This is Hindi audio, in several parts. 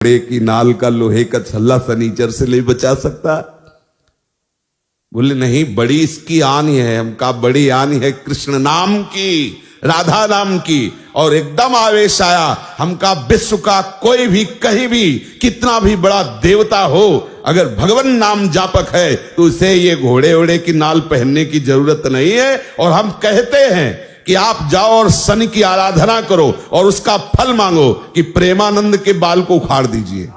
घोड़े की नाल का लोहे का छल्ला सनीचर से नहीं बचा सकता। बोले नहीं, बड़ी इसकी आन है। हमका बड़ी आन है कृष्ण नाम की, राधा नाम की। और एकदम आवेश आया, हमका विश्व का कोई भी कहीं भी कितना भी बड़ा देवता हो, अगर भगवान नाम जापक है तो उसे ये घोड़े ओड़े की नाल पहनने की जरूरत नहीं है। और हम कहते हैं कि आप जाओ और शनि की आराधना करो और उसका फल मांगो कि प्रेमानंद के बाल को उखाड़ दीजिए।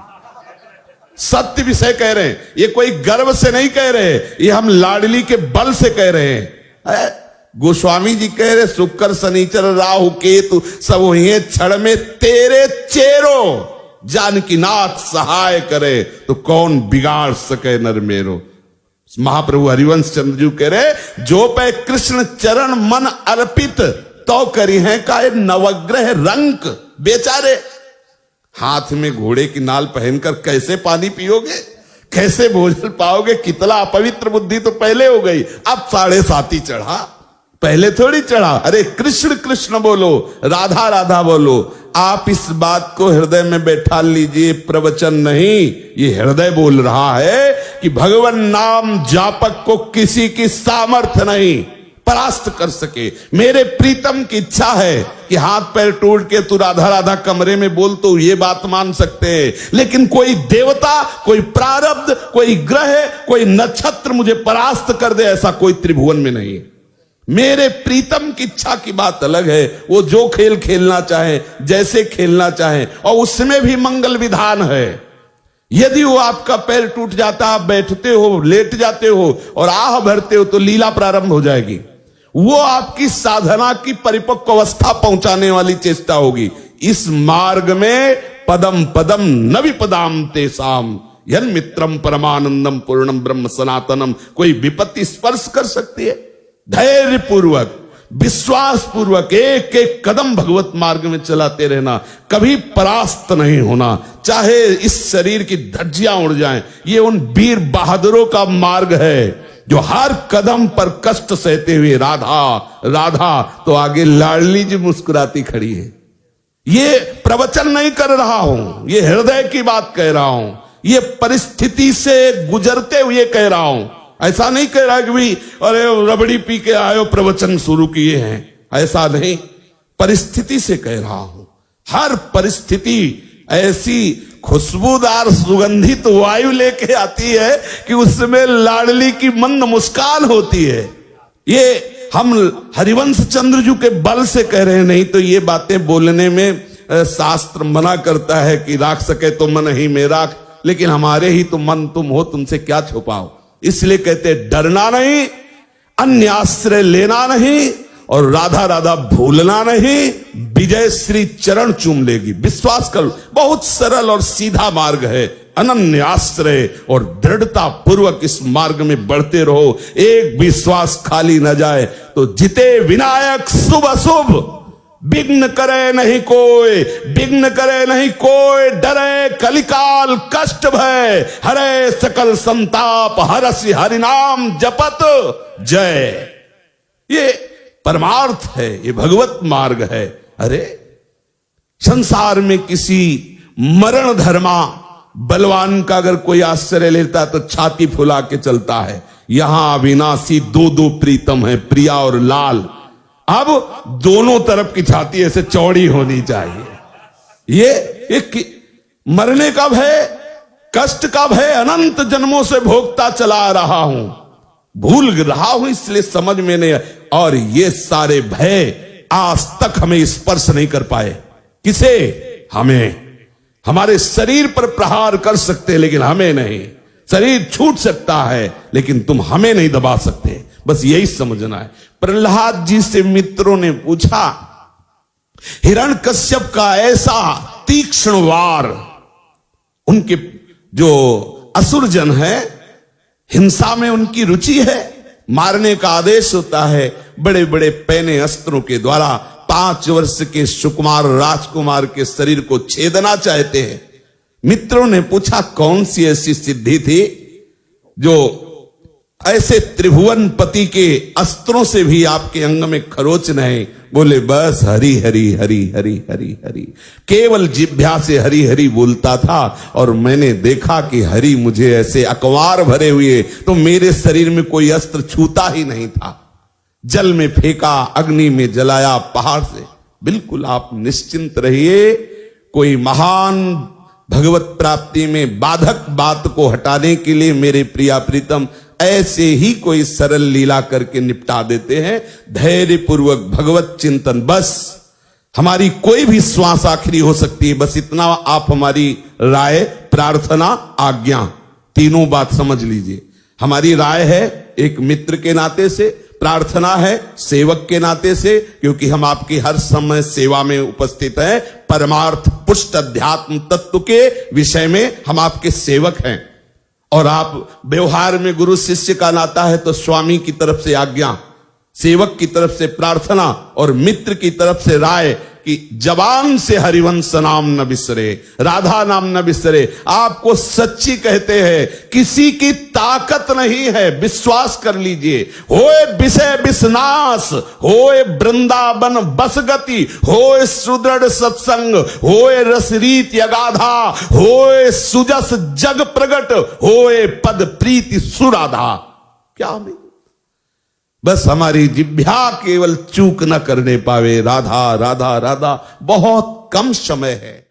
सत्य विषय कह रहे हैं, ये कोई गर्व से नहीं कह रहे, ये हम लाडली के बल से कह रहे हैं। गोस्वामी जी कह रहे शुक्र शनिचर राहु केतु सब वही क्षण में तेरे चेरो, जानकी नाथ सहाय करे तो कौन बिगाड़ सके नर मेरो। महाप्रभु हरिवंश चंद्र जी कह रहे जो पे कृष्ण चरण मन अर्पित तो करी है का नवग्रह रंक। बेचारे हाथ में घोड़े की नाल पहनकर कैसे पानी पियोगे, कैसे भोजन पाओगे। कितना अपवित्र बुद्धि तो पहले हो गई, अब 7.5 चढ़ा, पहले थोड़ी चढ़ा। अरे कृष्ण कृष्ण बोलो, राधा राधा बोलो। आप इस बात को हृदय में बैठा लीजिए, प्रवचन नहीं, ये हृदय बोल रहा है कि भगवान नाम जापक को किसी की सामर्थ्य नहीं परास्त कर सके। मेरे प्रीतम की इच्छा है कि हाथ पैर टूट के तू राधा राधा कमरे में बोल तो ये बात मान सकते हैं, लेकिन कोई देवता, कोई प्रारब्ध, कोई ग्रह, कोई नक्षत्र मुझे परास्त कर दे, ऐसा कोई त्रिभुवन में नहीं। मेरे प्रीतम की इच्छा की बात अलग है, वो जो खेल खेलना चाहे, जैसे खेलना चाहे, और उसमें भी मंगल विधान है। यदि वो आपका पैर टूट जाता, आप बैठते हो, लेट जाते हो और आह भरते हो तो लीला प्रारंभ हो जाएगी। वो आपकी साधना की परिपक्व अवस्था पहुंचाने वाली चेष्टा होगी। इस मार्ग में पदम पदम न विपदाम तेसाम यन मित्रम परमानंदम पूर्णम ब्रह्म सनातनम। कोई विपत्ति स्पर्श कर सकती है? धैर्य पूर्वक, विश्वास पूर्वक एक एक कदम भगवत मार्ग में चलाते रहना, कभी परास्त नहीं होना। चाहे इस शरीर की धज्जियां उड़ जाएं, ये उन वीर बहादुरों का मार्ग है जो हर कदम पर कष्ट सहते हुए राधा राधा, तो आगे लाडली जी मुस्कुराती खड़ी है। ये प्रवचन नहीं कर रहा हूं, ये हृदय की बात कह रहा हूं, ये परिस्थिति से गुजरते हुए कह रहा हूं। ऐसा नहीं कह रहा कि भाई अरे रबड़ी पी के आयो प्रवचन शुरू किए हैं, ऐसा नहीं, परिस्थिति से कह रहा हूं। हर परिस्थिति ऐसी खुशबूदार सुगंधित वायु लेके आती है कि उसमें लाडली की मंद मुस्कान होती है। ये हम हरिवंश चंद्र जी के बल से कह रहे हैं, नहीं तो ये बातें बोलने में शास्त्र मना करता है कि राख सके तो मन ही में राख, लेकिन हमारे ही तो मन तुम हो, तुमसे क्या छुपाओ। इसलिए कहते डरना नहीं, अन्य आश्रय लेना नहीं, और राधा राधा भूलना नहीं। विजय श्री चरण चूम लेगी, विश्वास करो। बहुत सरल और सीधा मार्ग है, अनन्य आश्रय और दृढ़ता पूर्वक इस मार्ग में बढ़ते रहो। एक विश्वास खाली न जाए तो जिते विनायक शुभ अशुभ, विघ्न करे नहीं कोई, विघ्न करे नहीं कोई, डरे कलिकाल कष्ट भय, हरे सकल संताप, हरसि हरि नाम जपत जय। ये परमार्थ है, ये भगवत मार्ग है। अरे संसार में किसी मरण धर्मा बलवान का अगर कोई आश्रय लेता तो छाती फुला के चलता है। यहां अविनाशी दो प्रीतम है, प्रिया और लाल। अब दोनों तरफ की छाती ऐसे चौड़ी होनी चाहिए। ये एक मरने का भय, कष्ट का भय अनंत जन्मों से भोगता चला रहा हूं, भूल रहा हूं, इसलिए समझ में नहीं। और ये सारे भय आज तक हमें स्पर्श नहीं कर पाए। किसे? हमें। हमारे शरीर पर प्रहार कर सकते लेकिन हमें नहीं। शरीर छूट सकता है लेकिन तुम हमें नहीं दबा सकते। बस यही समझना है। प्रहलाद जी से मित्रों ने पूछा, हिरण्यकश्यप का ऐसा तीक्ष्ण वार, उनके जो असुरजन है, हिंसा में उनकी रुचि है, मारने का आदेश होता है, बड़े बड़े पैने अस्त्रों के द्वारा 5 वर्ष के सुकुमार राजकुमार के शरीर को छेदना चाहते हैं। मित्रों ने पूछा कौन सी ऐसी सिद्धि थी जो ऐसे त्रिभुवन पति के अस्त्रों से भी आपके अंग में खरोच नहीं। बोले बस हरि हरि हरि हरि हरि हरि। केवल जिह्वा से हरि हरि बोलता था और मैंने देखा कि हरि मुझे ऐसे अकवार भरे हुए, तो मेरे शरीर में कोई अस्त्र छूता ही नहीं था। जल में फेंका, अग्नि में जलाया, पहाड़ से। बिल्कुल आप निश्चिंत रहिए, कोई महान भगवत प्राप्ति में बाधक बात को हटाने के लिए मेरे प्रिया प्रीतम ऐसे ही कोई सरल लीला करके निपटा देते हैं। धैर्य पूर्वक भगवत चिंतन, बस हमारी कोई भी श्वास आखिरी हो सकती है, बस इतना आप हमारी राय, प्रार्थना, आज्ञा, तीनों बात समझ लीजिए। हमारी राय है एक मित्र के नाते से, प्रार्थना है सेवक के नाते से, क्योंकि हम आपकी हर समय सेवा में उपस्थित हैं। परमार्थ पुष्ट अध्यात्म तत्व के विषय में हम आपके सेवक हैं। और आप व्यवहार में गुरु शिष्य का नाता है तो स्वामी की तरफ से आज्ञा, सेवक की तरफ से प्रार्थना और मित्र की तरफ से राय कि जबान से हरिवंश नाम न बिसरे, राधा नाम न बिसरे। आपको सच्ची कहते हैं, किसी की ताकत नहीं है, विश्वास कर लीजिए। होए विषय विषनाश, होए वृंदावन बस गति, होए सुदृढ़ सत्संग, होए रसरीत यगाधा, होए सुजस जग प्रगट, होए पद प्रीति सुराधा। क्या नहीं, बस हमारी जिह्वा केवल चूक न करने पावे। राधा राधा राधा, बहुत कम समय है।